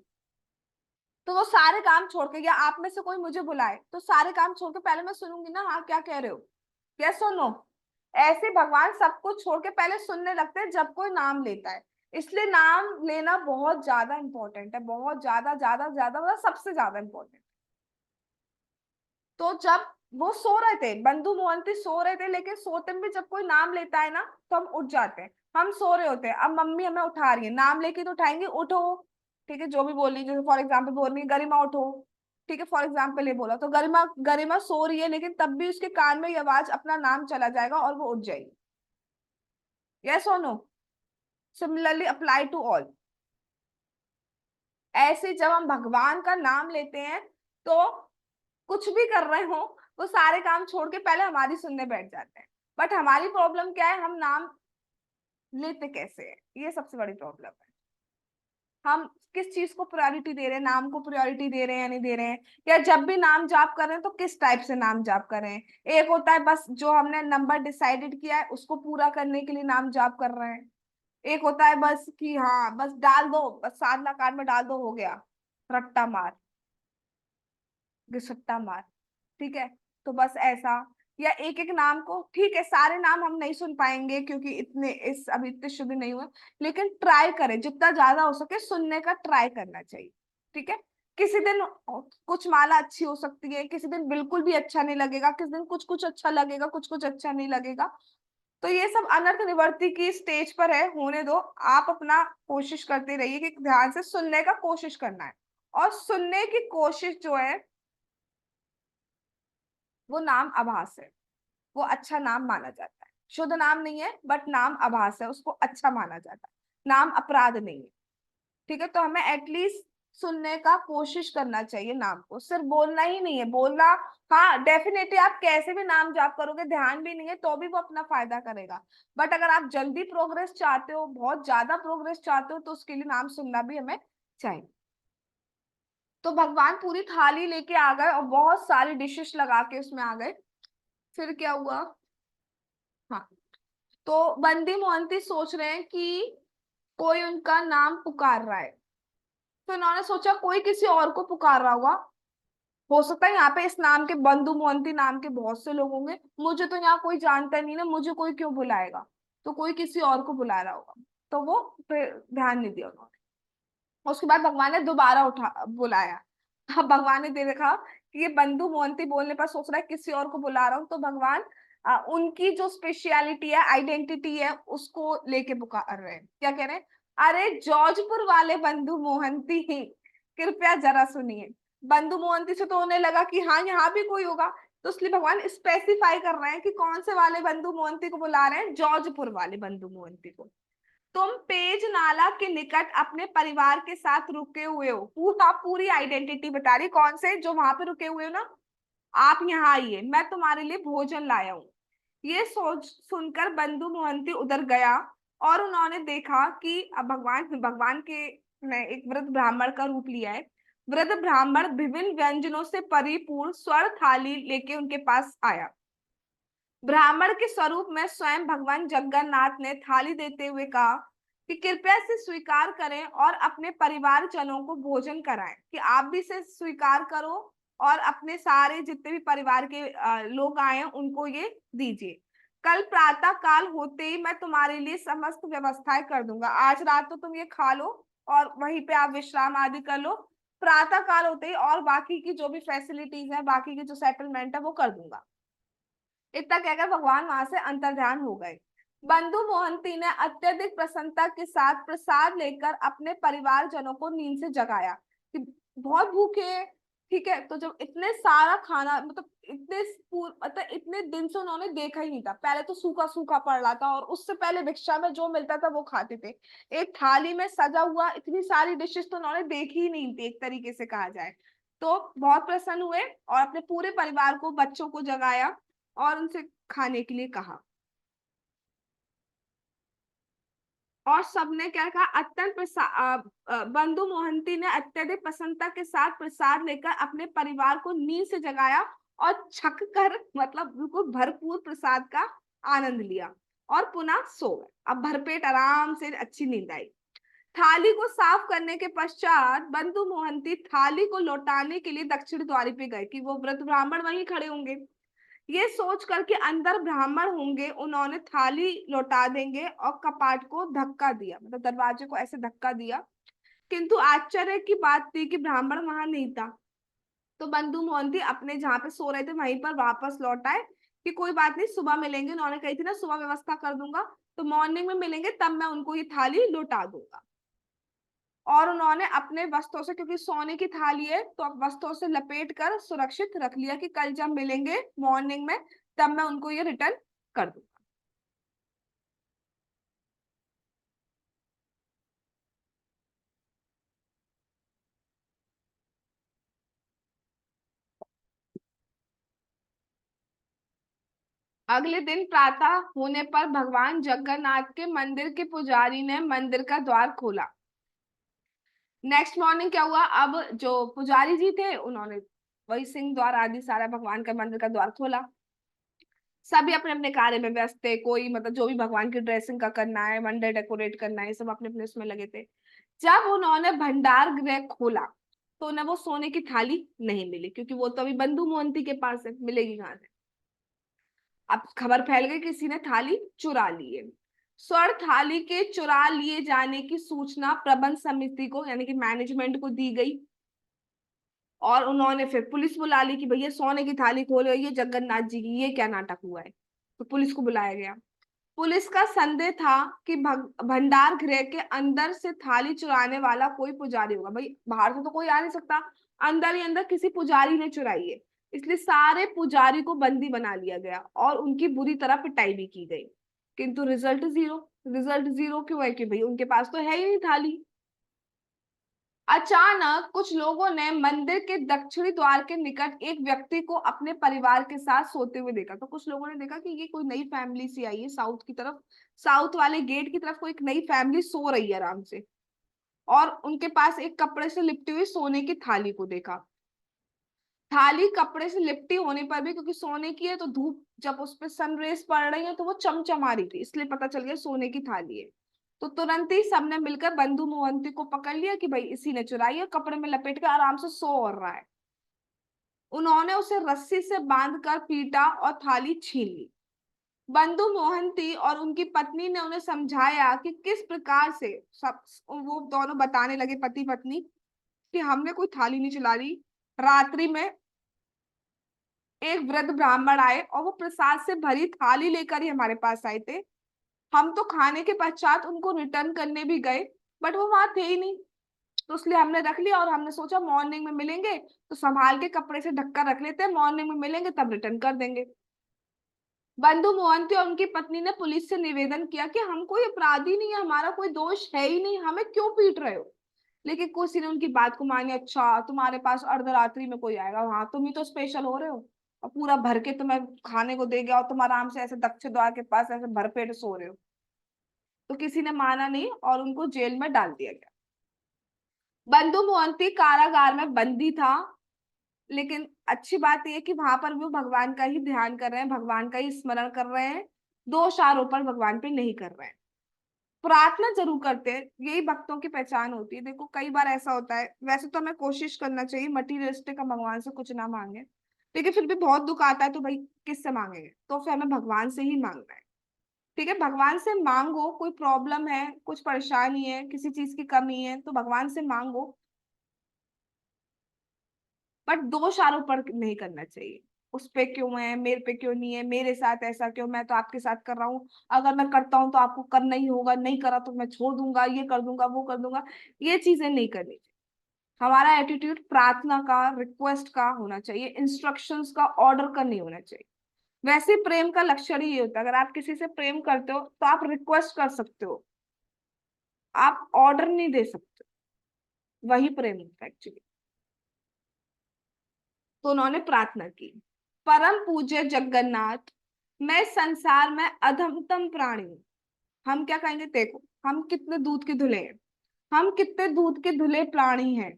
तो वो सारे काम छोड़ के, या आप में से कोई मुझे बुलाए तो सारे काम छोड़ के पहले मैं सुनूंगी ना, हाँ क्या कह रहे हो, यस सुनो। ऐसे भगवान सब कुछ छोड़ के पहले सुनने लगते हैं जब कोई नाम लेता है। इसलिए नाम लेना बहुत ज्यादा इंपॉर्टेंट है, बहुत ज्यादा ज्यादा ज्यादा, मतलब सबसे ज्यादा इंपॉर्टेंट। तो जब वो सो रहे थे, बंधु मोहंती सो रहे थे, लेकिन सोते में भी जब कोई नाम लेता है ना तो हम उठ जाते हैं। हम सो रहे होते हैं, अब मम्मी हमें उठा रही है, नाम लेके तो उठाएंगे, उठो, ठीक है, जो भी बोल रही है, जैसे फॉर एग्जाम्पल बोल रही है गरिमा उठो, ठीक है, फॉर एग्जाम्पल ये बोला तो गरिमा गरिमा सो रही है, लेकिन तब भी उसके कान में ये आवाज अपना नाम चला जाएगा और वो उठ जाएगी। यस और no? Similarly apply to all. ऐसे जब हम भगवान का नाम लेते हैं तो कुछ भी कर रहे हो, वो सारे काम छोड़ के पहले हमारी सुनने बैठ जाते हैं। बट हमारी प्रॉब्लम क्या है, हम नाम लेते कैसे हैं, ये सबसे बड़ी प्रॉब्लम है। हम किस चीज को प्रायोरिटी दे रहे हैं, नाम को प्रायोरिटी दे रहे हैं या नहीं दे रहे हैं, या जब भी नाम जाप कर रहे हैं तो किस टाइप से नाम जाप कर रहे हैं। एक होता है बस जो हमने नंबर डिसाइडेड किया है उसको पूरा करने के लिए नाम जाप कर रहे हैं। एक होता है बस कि हाँ बस डाल दो, बस 7 लाख कार्ड में डाल दो, हो गया, रट्टा मार, घिसट्टा मार, ठीक है। तो बस ऐसा, या एक एक नाम को, ठीक है सारे नाम हम नहीं सुन पाएंगे क्योंकि इतने इस अभी इतने शुद्ध नहीं हुए, लेकिन ट्राई करें जितना ज्यादा हो सके सुनने का ट्राई करना चाहिए, ठीक है। किसी दिन कुछ माला अच्छी हो सकती है, किसी दिन बिल्कुल भी अच्छा नहीं लगेगा, किसी दिन कुछ कुछ अच्छा लगेगा, कुछ कुछ अच्छा नहीं लगेगा। तो ये सब अनर्थ निवृत्ति की स्टेज पर है, होने दो। आप अपना कोशिश करते रहिए कि ध्यान से सुनने का कोशिश करना है। और सुनने की कोशिश जो है वो नाम आभास है, वो अच्छा नाम माना जाता है। शुद्ध नाम नहीं है बट नाम आभास है, उसको अच्छा माना जाता है, नाम अपराध नहीं है, ठीक है। तो हमें एटलीस्ट सुनने का कोशिश करना चाहिए, नाम को सिर्फ बोलना ही नहीं है, बोलना हाँ डेफिनेटली आप कैसे भी नाम जाप करोगे, ध्यान भी नहीं है तो भी वो अपना फायदा करेगा। बट अगर आप जल्दी प्रोग्रेस चाहते हो, बहुत ज्यादा प्रोग्रेस चाहते हो, तो उसके लिए नाम सुनना भी हमें चाहिए। तो भगवान पूरी थाली लेके आ गए और बहुत सारी डिशेस लगा के उसमें आ गए। फिर क्या हुआ, हाँ, तो बंदी मोहंती सोच रहे हैं कि कोई उनका नाम पुकार रहा है। तो इन्होंने सोचा कोई किसी और को पुकार रहा होगा, हो सकता है यहाँ पे इस नाम के, बंधु मोहंती नाम के बहुत से लोग होंगे, मुझे तो यहाँ कोई जानता नहीं ना, मुझे कोई क्यों बुलाएगा, तो कोई किसी और को बुला रहा होगा। तो वो फिर ध्यान नहीं दिया उन्होंने। उसके बाद भगवान ने दोबारा उठा बुलाया। अब भगवान ने देखा कि ये बंधु मोहंती बोलने पर सोच रहा है किसी और को बुला रहा हूँ, तो भगवान उनकी जो स्पेशलिटी है, आइडेंटिटी है, उसको लेके पुकार रहे हैं। क्या कह रहे हैं, अरे जॉर्जपुर वाले बंधु मोहंती कृपया जरा सुनिए। बंधु मोहंती से तो उन्हें लगा कि हाँ यहाँ भी कोई होगा, तो इसलिए भगवान स्पेसिफाई कर रहे हैं कि कौन से वाले बंधु मोहंती को बुला रहे हैं, जॉर्जपुर वाले बंधु मोहंती को। तुम पेज नाला के निकट अपने परिवार के साथ रुके हुए हो, पूरा पूरी आइडेंटिटी बता रही, कौन से जो वहां पे रुके हुए हो ना, आप यहाँ आइए, मैं तुम्हारे लिए भोजन लाया हूँ। ये सोच सुनकर बंधु मोहंती उधर गया, और उन्होंने देखा कि अब भगवान भगवान के ने एक वृद्ध ब्राह्मण का रूप लिया है। वृद्ध ब्राह्मण विभिन्न व्यंजनों से परिपूर्ण स्वर्ण थाली लेके उनके पास आया। ब्राह्मण के स्वरूप में स्वयं भगवान जगन्नाथ ने थाली देते हुए कहा कि कृपया इसे स्वीकार करें और अपने परिवार जनों को भोजन कराएं, कि आप भी इसे स्वीकार करो और अपने सारे जितने भी परिवार के लोग आए हैं उनको ये दीजिए। कल प्रातः काल होते ही मैं तुम्हारे लिए समस्त व्यवस्थाएं कर दूंगा, आज रात तो तुम ये खा लो और वहीं पे आप विश्राम आदि कर लो, प्रातः काल होते ही और बाकी की जो भी फैसिलिटीज है, बाकी की जो सेटलमेंट है वो कर दूंगा। इतना कहकर भगवान वहां से अंतर्ध्यान हो गए। बंधु मोहंती ने अत्यधिक प्रसन्नता के साथ प्रसाद लेकर अपने परिवारजनों को नींद से जगाया कि बहुत भूखे हैं, ठीक है। तो जब इतने सारा खाना, मतलब मतलब इतने दिन से उन्होंने देखा ही नहीं था, पहले तो सूखा सूखा पड़ रहा था और उससे पहले भिक्षा में जो मिलता था वो खाते थे। एक थाली में सजा हुआ इतनी सारी डिशेस तो उन्होंने देखी ही नहीं थी, एक तरीके से कहा जाए। तो बहुत प्रसन्न हुए और अपने पूरे परिवार को, बच्चों को जगाया और उनसे खाने के लिए कहा। और सबने क्या कहा, बंधु मोहंती ने अत्यधिक प्रसन्नता के साथ प्रसाद लेकर अपने परिवार को नींद से जगाया और छक कर, मतलब बिल्कुल भरपूर प्रसाद का आनंद लिया और पुनः सो गए। अब भरपेट आराम से अच्छी नींद आई। थाली को साफ करने के पश्चात बंधु मोहंती थाली को लौटाने के लिए दक्षिण द्वार पे गए कि वो वृद्ध ब्राह्मण वहीं खड़े होंगे। ये सोच कर के अंदर ब्राह्मण होंगे, उन्होंने थाली लौटा देंगे और कपाट को धक्का दिया, मतलब दरवाजे को ऐसे धक्का दिया। किंतु आश्चर्य की बात थी कि ब्राह्मण वहां नहीं था। तो बंधु मोहंती अपने जहां पे सो रहे थे वहीं पर वापस लौट आए कि कोई बात नहीं, सुबह मिलेंगे। उन्होंने कही थी ना सुबह व्यवस्था कर दूंगा, तो मॉर्निंग में मिलेंगे, तब मैं उनको ये थाली लौटा दूंगा। और उन्होंने अपने वस्त्रों से, क्योंकि सोने की थाली है, तो अब वस्त्रों से लपेट कर सुरक्षित रख लिया कि कल जब मिलेंगे मॉर्निंग में, तब मैं उनको ये रिटर्न कर दूंगा। अगले दिन प्रातः होने पर भगवान जगन्नाथ के मंदिर के पुजारी ने मंदिर का द्वार खोला। नेक्स्ट मॉर्निंग क्या हुआ, अब जो पुजारी जी थे उन्होंने वही सिंह द्वार आदि सारा भगवान का मंदिर का द्वार खोला। सभी अपने अपने कार्य में व्यस्त थे, कोई मतलब जो भी भगवान की ड्रेसिंग का करना है, मंदिर डेकोरेट करना है, सब अपने अपने उसमें लगे थे। जब उन्होंने भंडार गृह खोला तो उन्हें वो सोने की थाली नहीं मिली, क्योंकि वो तो अभी बंधु मोहंती के पास है, मिलेगी कहाँ से। अब खबर फैल गई किसी ने थाली चुरा ली है। स्वर्ण थाली के चुरा लिए जाने की सूचना प्रबंध समिति को, यानी कि मैनेजमेंट को दी गई। और उन्होंने फिर पुलिस बुला ली कि भैया सोने की थाली खोलो, ये जगन्नाथ जी की, ये क्या नाटक हुआ है। तो पुलिस को बुलाया गया। पुलिस का संदेह था कि भंडार गृह के अंदर से थाली चुराने वाला कोई पुजारी होगा। भाई बाहर से तो कोई आ नहीं सकता, अंदर ही अंदर किसी पुजारी ने चुराई है। इसलिए सारे पुजारी को बंदी बना लिया गया और उनकी बुरी तरह पिटाई भी की गई। किंतु रिजल्ट जीरो। रिजल्ट जीरो क्यों है कि भाई उनके पास तो है ही नहीं थाली। अचानक कुछ लोगों ने मंदिर के दक्षिणी द्वार के निकट एक व्यक्ति को अपने परिवार के साथ सोते हुए देखा। तो कुछ लोगों ने देखा कि ये कोई नई फैमिली सी आई है साउथ की तरफ, साउथ वाले गेट की तरफ कोई एक नई फैमिली सो रही है आराम से। और उनके पास एक कपड़े से लिपटी हुई सोने की थाली को देखा। थाली कपड़े से लिपटी होने पर भी, क्योंकि सोने की है, तो धूप जब उस पर सनरेज पड़ रही है तो वो चमचमा रही थी, इसलिए पता चल गया सोने की थाली है। तो तुरंत ही सबने मिलकर बंधु मोहंती को पकड़ लिया कि भाई इसी ने चुराई है, कपड़े में लपेट के आराम से सो और रहा है। उन्होंने उसे रस्सी से बांधकर पीटा और थाली छीन ली। बंधु मोहंती और उनकी पत्नी ने उन्हें समझाया कि किस प्रकार से सब, वो दोनों बताने लगे पति पत्नी कि हमने कोई थाली नहीं चुरा ली। रात्रि में एक वृद्ध ब्राह्मण आए और वो प्रसाद से भरी थाली लेकर ही हमारे पास आए थे। हम तो खाने के पश्चात उनको रिटर्न करने भी गए, बट वो वहां थे ही नहीं। तो इसलिए हमने रख लिया और हमने सोचा मॉर्निंग में मिलेंगे तो संभाल के कपड़े से ढक्का रख लेते हैं, मॉर्निंग में मिलेंगे तब रिटर्न कर देंगे। बंधु मोहंती और उनकी पत्नी ने पुलिस से निवेदन किया कि हम कोई अपराधी नहीं है, हमारा कोई दोष है ही नहीं, हमें क्यों पीट रहे हो। लेकिन किसी ने उनकी बात को मानी। अच्छा तुम्हारे पास अर्धरात्रि में कोई आएगा, हाँ तुम ही तो स्पेशल हो रहे हो, और पूरा भर के तुम्हें खाने को दे गया और तुम आराम से ऐसे दक्षिण द्वार के पास ऐसे भरपेट सो रहे हो। तो किसी ने माना नहीं और उनको जेल में डाल दिया गया। बंधु मोहंती कारागार में बंदी था, लेकिन अच्छी बात यह है कि वहां पर भी वो भगवान का ही ध्यान कर रहे हैं, भगवान का ही स्मरण कर रहे हैं, दोष आरोपण भगवान पे नहीं कर रहे हैं। प्रार्थना जरूर करते हैं, यही भक्तों की पहचान होती है। देखो कई बार ऐसा होता है, वैसे तो हमें कोशिश करना चाहिए मटीरियलिस्टिक का, भगवान से कुछ ना मांगे, लेकिन फिर भी बहुत दुख आता है तो भाई किससे मांगेंगे, तो फिर हमें भगवान से ही मांगना है। ठीक है, भगवान से मांगो, कोई प्रॉब्लम है, कुछ परेशानी है, किसी चीज की कमी है तो भगवान से मांगो, बट दोष आरोपण नहीं करना चाहिए। उस पे क्यों है, मेरे पे क्यों नहीं है, मेरे साथ ऐसा क्यों, मैं तो आपके साथ कर रहा हूँ, अगर मैं करता हूँ तो आपको करना ही होगा, नहीं करा तो मैं छोड़ दूंगा, ये कर दूंगा वो कर दूंगा। ये चीजें नहीं करनी चाहिए। हमारा एटीट्यूड प्रार्थना का, रिक्वेस्ट का होना चाहिए, इंस्ट्रक्शंस का, ऑर्डर का नहीं होना चाहिए। वैसे प्रेम का लक्षण ही ये होता है, अगर आप किसी से प्रेम करते हो तो आप रिक्वेस्ट कर सकते हो, आप ऑर्डर नहीं दे सकते, वही प्रेम होता है एक्चुअली। तो उन्होंने प्रार्थना की, परम पूज्य जगन्नाथ, मैं संसार में अधमतम प्राणी हूँ। हम क्या कहेंगे, देखो हम कितने दूध के धुले हैं, हम कितने दूध के धुले प्राणी हैं।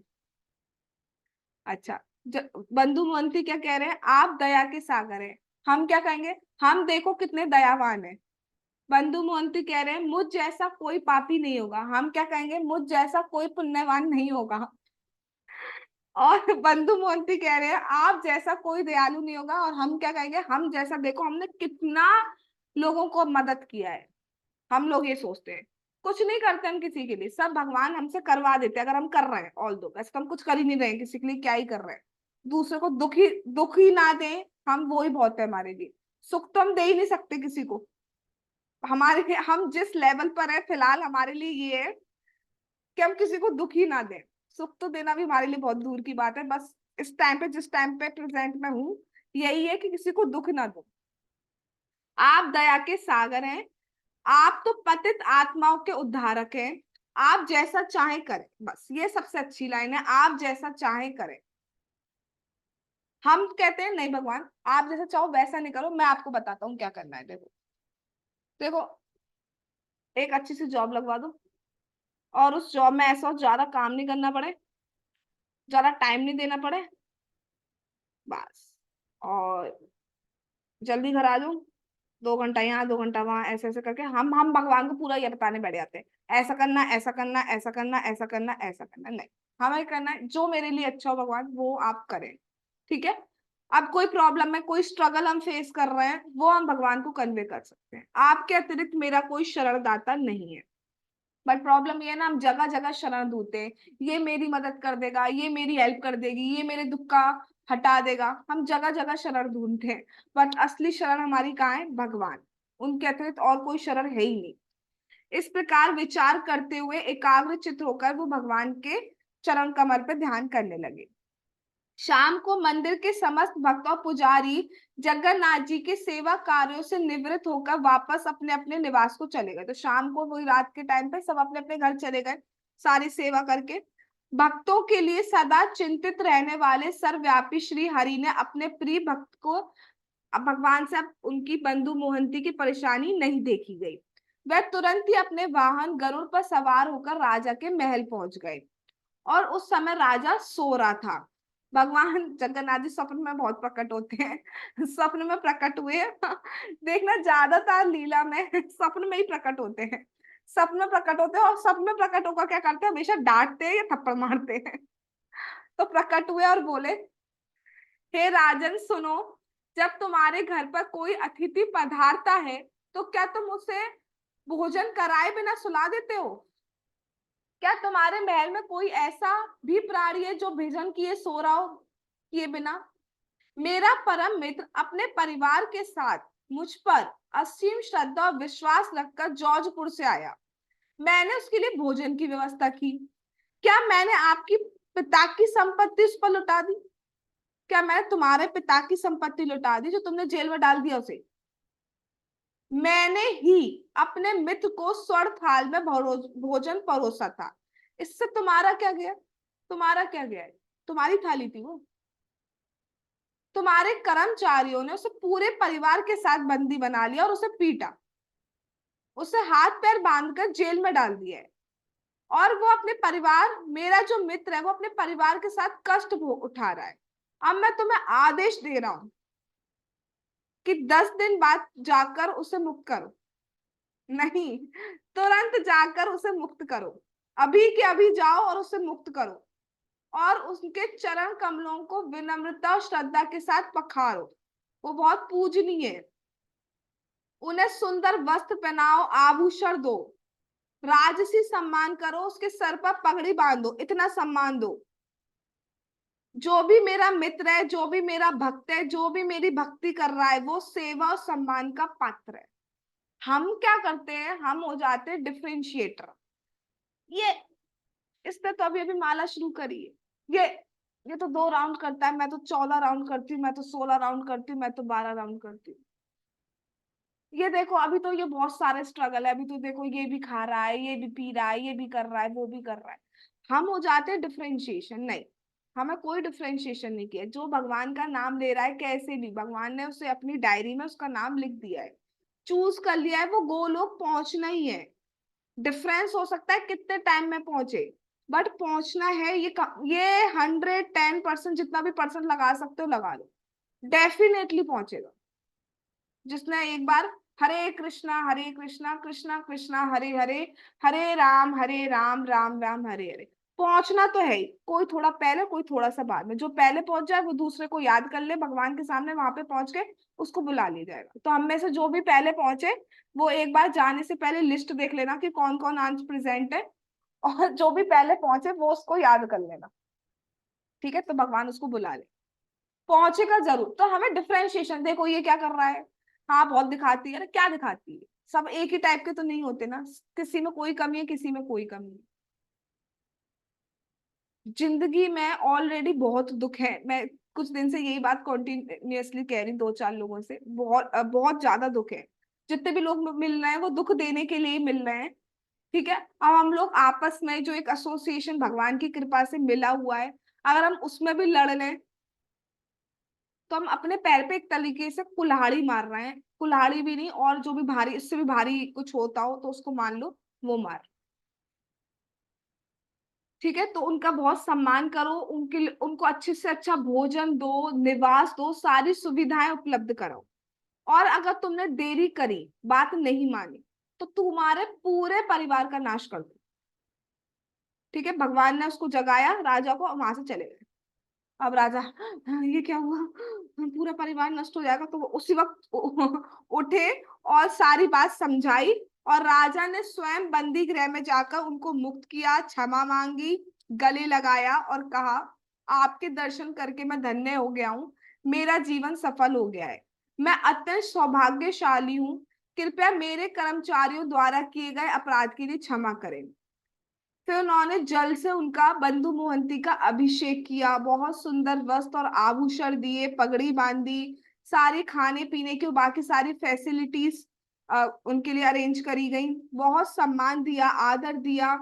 अच्छा, बंधु मोहंती क्या कह रहे हैं, आप दया के सागर हैं। हम क्या कहेंगे, हम देखो कितने दयावान हैं। बंधु मोहंती कह रहे हैं मुझ जैसा कोई पापी नहीं होगा। हम क्या कहेंगे, मुझ जैसा कोई पुण्यवान नहीं होगा। और बंधु मोहंती कह रहे हैं आप जैसा कोई दयालु नहीं होगा। और हम क्या कहेंगे, हम जैसा देखो हमने कितना लोगों को मदद किया है। हम लोग ये सोचते हैं, कुछ नहीं करते हम किसी के लिए, सब भगवान हमसे करवा देते हैं अगर हम कर रहे हैं। ऑल दो वैसे तो हम कुछ कर ही नहीं रहे हैं, किसी के लिए क्या ही कर रहे हैं। दूसरे को दुख ही ना दें, हम वो ही बहुत है हमारे लिए। सुख तो हम दे ही नहीं सकते किसी को। हमारे हम जिस लेवल पर है फिलहाल, हमारे लिए ये है कि हम किसी को दुख ही ना दें। सुख तो देना भी हमारे लिए बहुत दूर की बात है। बस इस टाइम पे, जिस टाइम पे प्रेजेंट में हूँ, यही है कि किसी को दुख ना दो। आप दया के सागर हैं, आप तो पतित आत्माओं के उद्धारक हैं। आप जैसा चाहे करें, बस ये सबसे अच्छी लाइन है, आप जैसा चाहे करें। हम कहते हैं नहीं भगवान, आप जैसा चाहो वैसा नहीं करो, मैं आपको बताता हूँ क्या करना है। देखो देखो, एक अच्छी सी जॉब लगवा दो, और उस जॉब में ऐसा हो ज्यादा काम नहीं करना पड़े, ज्यादा टाइम नहीं देना पड़े, बस। और जल्दी घर आ जाओ, 2 घंटा यहाँ 2 घंटा वहां, ऐसे ऐसे करके हम भगवान को पूरा ये बताने बैठ जाते हैं ऐसा करना, ऐसा करना, ऐसा करना, ऐसा करना, ऐसा करना। नहीं, हमें करना है जो मेरे लिए अच्छा हो भगवान, वो आप करें। ठीक है। अब कोई प्रॉब्लम है, कोई स्ट्रगल हम फेस कर रहे हैं, वो हम भगवान को कन्वे कर सकते हैं। आपके अतिरिक्त मेरा कोई शरणदाता नहीं है। बट प्रॉब्लम ये है ना, हम जगह जगह शरण ढूंढते हैं, ये मेरी मदद कर देगा, ये मेरी हेल्प कर देगी, ये मेरे दुख का हटा देगा। हम जगह जगह शरण ढूंढते हैं, बट असली शरण हमारी कहाँ है, भगवान। उनके अतिरिक्त और कोई शरण है ही नहीं। इस प्रकार विचार करते हुए एकाग्र चित्त होकर वो भगवान के चरण कमल पे ध्यान करने लगे। शाम को मंदिर के समस्त भक्त और पुजारी जगन्नाथ जी के सेवा कार्यों से निवृत्त होकर वापस अपने अपने निवास को चले गए। तो शाम को, वही रात के टाइम पे, सब अपने अपने घर चले गए सारी सेवा करके। भक्तों के लिए सदा चिंतित रहने वाले सर्वव्यापी श्री हरि ने अपने प्रिय भक्त को, अब भगवान से अब उनकी बंधु मोहंती की परेशानी नहीं देखी गई। वह तुरंत ही अपने वाहन गरुड़ पर सवार होकर राजा के महल पहुंच गए। और उस समय राजा सो रहा था। भगवान जगन्नाथ जी स्वप्न में बहुत प्रकट होते हैं। स्वप्न में प्रकट हुए देखना, ज्यादातर लीला में स्वप्न में ही प्रकट होते हैं। स्वप्न में प्रकट होते हैं, और स्वप्न में प्रकट होकर क्या करते हैं, हमेशा डांटते हैं या थप्पड़ मारते हैं। तो प्रकट हुए और बोले, हे राजन सुनो, जब तुम्हारे घर पर कोई अतिथि पधारता है तो क्या तुम उसे भोजन कराए बिना सुला देते हो? क्या तुम्हारे महल में कोई ऐसा भी प्राणी है जो भोजन किए सो रहा हो, किए बिना? मेरा परम मित्र अपने परिवार के साथ मुझ पर असीम श्रद्धा और विश्वास रखकर जौजपुर से आया। मैंने उसके लिए भोजन की व्यवस्था की। क्या मैंने आपकी पिता की संपत्ति उस पर लुटा दी? क्या मैंने तुम्हारे पिता की संपत्ति लुटा दी जो तुमने जेल में डाल दिया उसे? मैंने ही अपने मित्र को स्वर्ण थाल में भोजन परोसा था। इससे तुम्हारा क्या गया? तुम्हारा क्या गया है? तुम्हारी थाली थी वो। तुम्हारे कर्मचारियों ने उसे पूरे परिवार के साथ बंदी बना लिया और उसे पीटा, उसे हाथ पैर बांधकर जेल में डाल दिया है। और वो अपने परिवार, मेरा जो मित्र है, वो अपने परिवार के साथ कष्ट उठा रहा है। अब मैं तुम्हें आदेश दे रहा हूं कि 10 दिन बाद जाकर उसे मुक्त करो। नहीं, तुरंत जाकर उसे मुक्त करो। अभी के अभी जाओ और उसे मुक्त करो, और उसके चरण कमलों को विनम्रता और श्रद्धा के साथ पखारो। वो बहुत पूजनीय है। उन्हें सुंदर वस्त्र पहनाओ, आभूषण दो, राजसी सम्मान करो, उसके सर पर पगड़ी बांधो, इतना सम्मान दो। जो भी मेरा मित्र है, जो भी मेरा भक्त है, जो भी मेरी भक्ति कर रहा है, वो सेवा और सम्मान का पात्र है। हम क्या करते हैं, हम हो जाते हैं डिफरेंशिएटर। ये इसने तो अभी अभी माला शुरू करी है, ये ये तो 2 राउंड करता है, मैं तो 14 राउंड करती हूँ, मैं तो 16 राउंड करती हूँ, मैं तो 12 राउंड करती हूँ। ये देखो, अभी तो ये बहुत सारे स्ट्रगल है, अभी तो देखो ये भी खा रहा है, ये भी पी रहा है, ये भी कर रहा है, वो भी कर रहा है। हम हो जाते हैं डिफरेंशिएशन। नहीं, हमें कोई डिफरेंशिएशन नहीं किया। जो भगवान का नाम ले रहा है, कैसे भी भगवान ने उसे अपनी डायरी में उसका नाम लिख दिया है, चूज कर लिया है, वो गोलोक पहुंचना ही है। डिफरेंस हो सकता है कितने टाइम में पहुंचे, बट पहुंचना है। ये 110% जितना भी परसेंट लगा सकते हो लगा लो, डेफिनेटली पहुंचेगा। जिसने एक बार हरे कृष्णा कृष्णा कृष्णा हरे हरे, हरे राम राम राम हरे हरे, पहुंचना तो है ही। कोई थोड़ा पहले कोई थोड़ा सा बाद में, जो पहले पहुंच जाए वो दूसरे को याद कर ले भगवान के सामने, वहां पे पहुंच के उसको बुला लिया जाएगा। तो हम में से जो भी पहले पहुंचे वो एक बार जाने से पहले लिस्ट देख लेना कि कौन कौन आज प्रेजेंट है, और जो भी पहले पहुंचे वो उसको याद कर लेना, ठीक है, तो भगवान उसको बुला ले, पहुंचेगा जरूर। तो हमें डिफरेंशिएशन, देखो ये क्या कर रहा है, हाँ बहुत दिखाती है, अरे क्या दिखाती है, सब एक ही टाइप के तो नहीं होते ना, किसी में कोई कमी है किसी में कोई कमी है। जिंदगी में ऑलरेडी बहुत दुख है, मैं कुछ दिन से यही बात कॉन्टिन्यूअसली कह रही, 2-4 लोगों से, बहुत ज्यादा दुख है। जितने भी लोग मिल रहे हैं वो दुख देने के लिए ही मिल रहे हैं, ठीक है। अब हम लोग आपस में जो एक एसोसिएशन भगवान की कृपा से मिला हुआ है, अगर हम उसमें भी लड़ लें तो हम अपने पैर पे एक तरीके से कुल्हाड़ी मार रहे हैं। कुल्हाड़ी भी नहीं, और जो भी भारी, इससे भी भारी कुछ होता हो तो उसको मान लो, वो मार, ठीक है। तो उनका बहुत सम्मान करो, उनके उनको अच्छे से अच्छा भोजन दो, निवास दो, सारी सुविधाएं उपलब्ध कराओ। और अगर तुमने देरी करी, बात नहीं मानी, तो तुम्हारे पूरे परिवार का नाश कर दो, ठीक है। भगवान ने उसको जगाया राजा को, वहां से चले गए। अब राजा, "हाँ, ये क्या हुआ, पूरा परिवार नष्ट हो जाएगा"। तो वो उसी वक्त उठे और सारी बात समझाई, और राजा ने स्वयं बंदी गृह में जाकर उनको मुक्त किया, क्षमा मांगी, गले लगाया और कहा, आपके दर्शन करके मैं धन्य हो गया हूँ, मेरा जीवन सफल हो गया है, मैं अत्यंत सौभाग्यशाली हूँ, कृपया मेरे कर्मचारियों द्वारा किए गए अपराध के लिए क्षमा करें। फिर उन्होंने जल से उनका बंधु मोहंती का अभिषेक किया, बहुत सुंदर वस्त्र और आभूषण दिए, पगड़ी बांधी, सारे खाने पीने की बाकी सारी फैसिलिटीज उनके लिए अरेंज करी गई, बहुत सम्मान दिया, आदर दिया,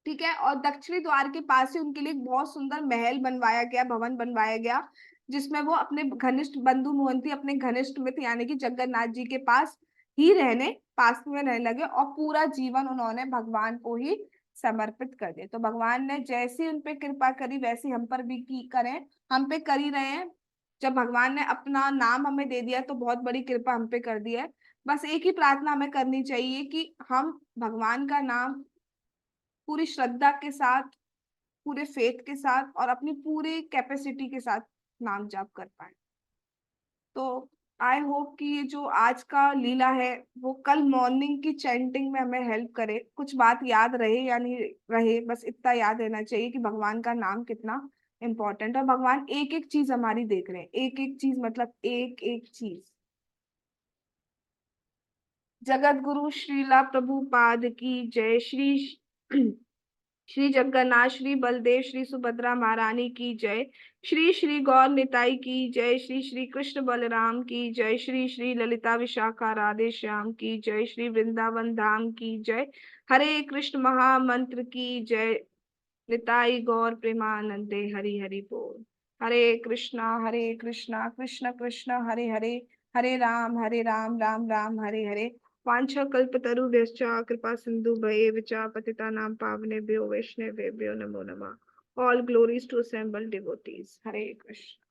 ठीक है। और दक्षिणी द्वार के पास ही उनके लिए एक बहुत सुंदर महल बनवाया गया, भवन बनवाया गया, जिसमें वो अपने घनिष्ठ बंधु मोहंती, अपने घनिष्ठ मित्र यानी कि जगन्नाथ जी के पास ही रहने, पास में रहने लगे, और पूरा जीवन उन्होंने भगवान को ही समर्पित कर दिया। तो भगवान ने जैसी उन पे कृपा करी वैसी हम पर भी की करें, हम पे कर ही रहे हैं। जब भगवान ने अपना नाम हमें दे दिया तो बहुत बड़ी कृपा हम पे कर दी है। बस एक ही प्रार्थना हमें करनी चाहिए कि हम भगवान का नाम पूरी श्रद्धा के साथ, पूरे फेथ के साथ और अपनी पूरी कैपेसिटी के साथ नाम जाप कर पाए। तो आई होप कि ये जो आज का लीला है वो कल मॉर्निंग की चैंटिंग में हमें हेल्प करे, कुछ बात याद रहे या नहीं रहे, बस इतना याद रहना चाहिए कि भगवान का नाम कितना इम्पोर्टेंट है, और भगवान एक एक चीज हमारी देख रहे हैं, एक एक चीज मतलब एक एक चीज। जगत गुरु श्रीला प्रभुपाद की जय। श्री जगन्नाथ, श्री बलदेव, श्री सुभद्रा महारानी की जय। श्री श्री गौर निताई की जय। श्री श्री कृष्ण बलराम की जय। श्री श्री ललिता विशाखा राधे श्याम की जय। श्री वृंदावन धाम की जय। हरे कृष्ण महामंत्र की जय। निताई गौर प्रेमानंदे हरि हरि बोल। हरे कृष्णा कृष्ण कृष्ण हरे हरे, हरे राम राम राम हरे हरे। वाञ्छाकल्पतरुभ्यश्च कृपा सिंधु भयेव च पतितानां पावनेभ्यो वैष्णवेभ्यो नमो नमः। All glories to assembled devotees. Hare Krishna.